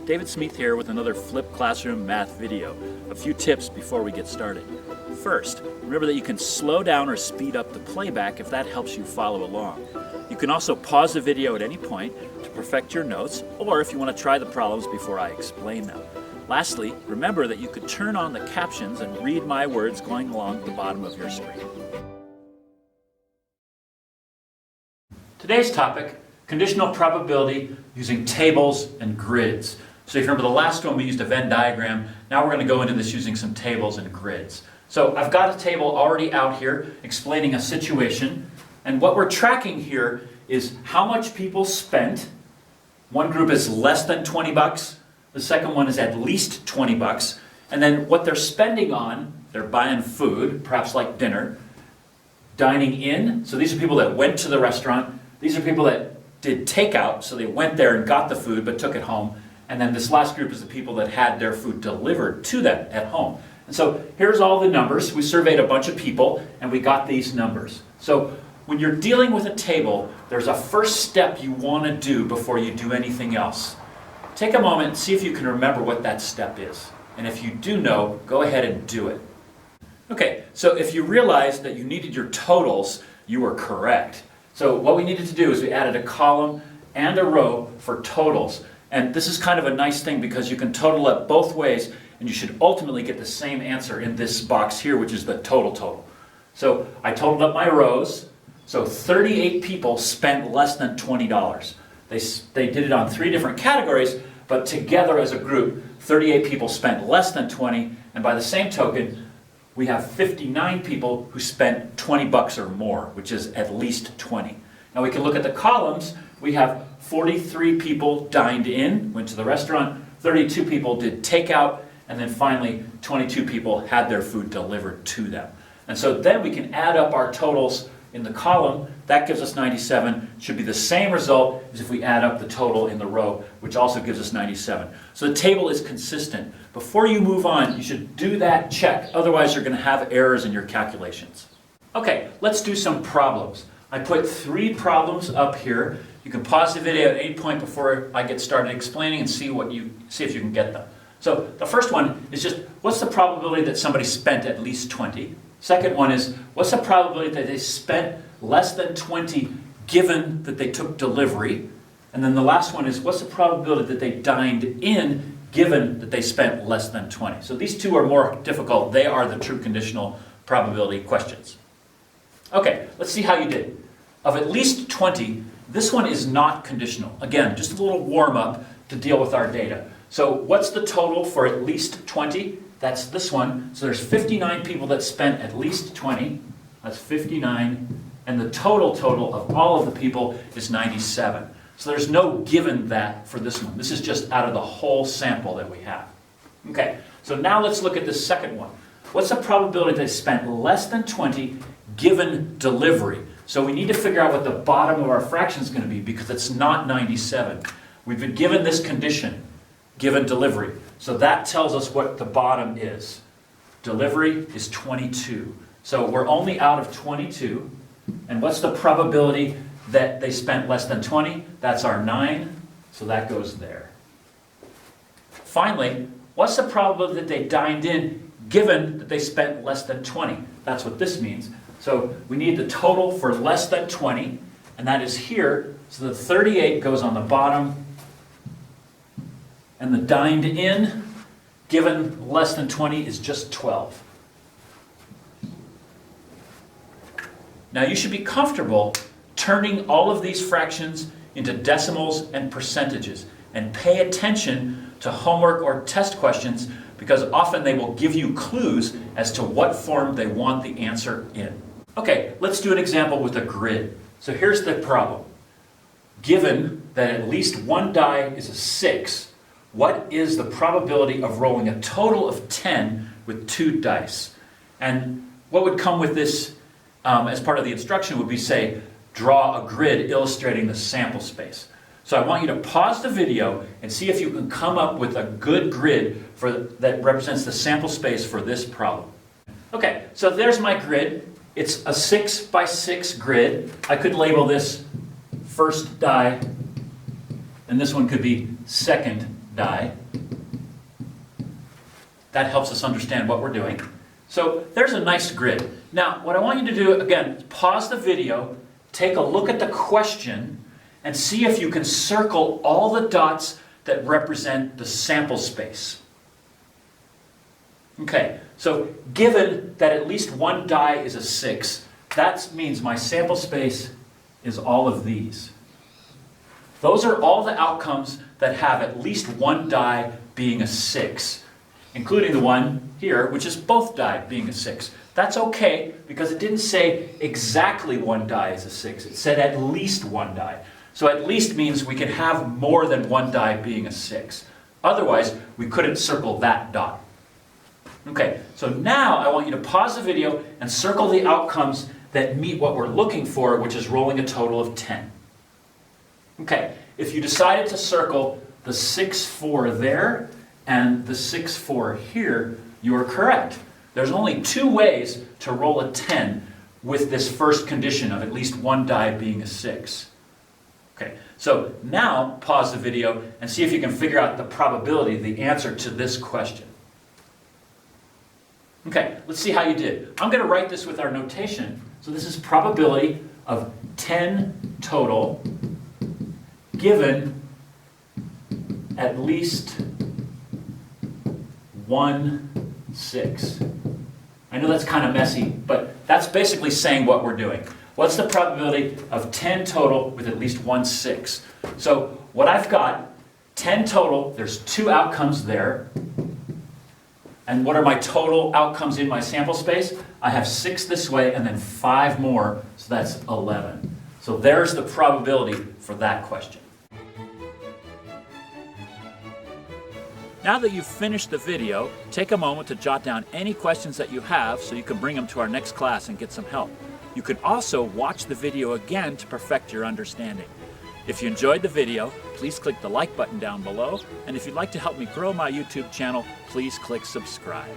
David Smith here with another Flip Classroom math video. A few tips before we get started. First, remember that you can slow down or speed up the playback if that helps you follow along. You can also pause the video at any point to perfect your notes, or if you want to try the problems before I explain them. Lastly, remember that you could turn on the captions and read my words going along the bottom of your screen. Today's topic, conditional probability using tables and grids. So if you remember the last one we used a Venn diagram, now we're going to go into this using some tables and grids. So I've got a table already out here explaining a situation, and what we're tracking here is how much people spent. One group is less than 20 bucks, the second one is at least 20 bucks, and then what they're spending on, they're buying food, perhaps like dinner, dining in, so these are people that went to the restaurant, these are people that did takeout, so they went there and got the food but took it home, and then this last group is the people that had their food delivered to them at home. And so here's all the numbers. We surveyed a bunch of people and we got these numbers. So when you're dealing with a table, there's a first step you want to do before you do anything else. Take a moment and see if you can remember what that step is. And if you do know, go ahead and do it. Okay, so if you realized that you needed your totals, you were correct. So what we needed to do is we added a column and a row for totals. And this is kind of a nice thing because you can total it both ways and you should ultimately get the same answer in this box here, which is the total. So I totaled up my rows. So 38 people spent less than $20. They did it on 3 different categories, but together as a group, 38 people spent less than 20, and by the same token, we have 59 people who spent 20 bucks or more, which is at least 20. Now we can look at the columns. We have 43 people dined in, went to the restaurant, 32 people did takeout, and then finally 22 people had their food delivered to them. And so then we can add up our totals in the column. That gives us 97. Should be the same result as if we add up the total in the row, which also gives us 97. So the table is consistent. Before you move on, you should do that check. Otherwise, you're going to have errors in your calculations. Okay, let's do some problems. I put 3 problems up here. You can pause the video at any point before I get started explaining and see if you can get them. So the first one is just, what's the probability that somebody spent at least 20? Second one is, what's the probability that they spent less than 20 given that they took delivery? And then the last one is, what's the probability that they dined in given that they spent less than 20? So these 2 are more difficult. They are the true conditional probability questions. Okay, let's see how you did. Of at least 20, this one is not conditional. Again, just a little warm-up to deal with our data. So what's the total for at least 20? That's this one. So there's 59 people that spent at least 20. That's 59. And the total of all of the people is 97. So there's no given that for this one. This is just out of the whole sample that we have. Okay, so now let's look at the second one. What's the probability they spent less than 20 given delivery? So we need to figure out what the bottom of our fraction is going to be because it's not 97. We've been given this condition, given delivery. So that tells us what the bottom is. Delivery is 22. So we're only out of 22. And what's the probability that they spent less than 20? That's our 9. So that goes there. Finally, what's the probability that they dined in given that they spent less than 20? That's what this means. So we need the total for less than 20, and that is here. So the 38 goes on the bottom, and the dined in, given less than 20, is just 12. Now you should be comfortable turning all of these fractions into decimals and percentages, and pay attention to homework or test questions because often they will give you clues as to what form they want the answer in. Okay, let's do an example with a grid. So here's the problem. Given that at least one die is a 6, what is the probability of rolling a total of 10 with 2 dice? And what would come with this as part of the instruction would be, say, draw a grid illustrating the sample space. So I want you to pause the video and see if you can come up with a good grid that represents the sample space for this problem. Okay, so there's my grid. It's a 6 by 6 grid. I could label this first die, and this one could be second die. That helps us understand what we're doing. So there's a nice grid. Now, what I want you to do, again, pause the video, take a look at the question, and see if you can circle all the dots that represent the sample space. Okay, so given that at least one die is a 6, that means my sample space is all of these. Those are all the outcomes that have at least one die being a 6, including the one here, which is both die being a 6. That's okay, because it didn't say exactly one die is a 6. It said at least one die. So at least means we can have more than one die being a 6. Otherwise, we couldn't circle that dot. Okay, so now I want you to pause the video and circle the outcomes that meet what we're looking for, which is rolling a total of 10. Okay, if you decided to circle the 6, 4 there and the 6, 4 here, you are correct. There's only 2 ways to roll a 10 with this first condition of at least one die being a 6. Okay, so now pause the video and see if you can figure out the probability, the answer to this question. Okay, let's see how you did. I'm going to write this with our notation. So this is probability of 10 total given at least 1 6. I know that's kind of messy, but that's basically saying what we're doing. What's the probability of 10 total with at least 1 6? So what I've got, 10 total, there's 2 outcomes there. And what are my total outcomes in my sample space? I have 6 this way and then 5 more, so that's 11. So there's the probability for that question. Now that you've finished the video, take a moment to jot down any questions that you have so you can bring them to our next class and get some help. You can also watch the video again to perfect your understanding. If you enjoyed the video, please click the like button down below, and if you'd like to help me grow my YouTube channel, please click subscribe.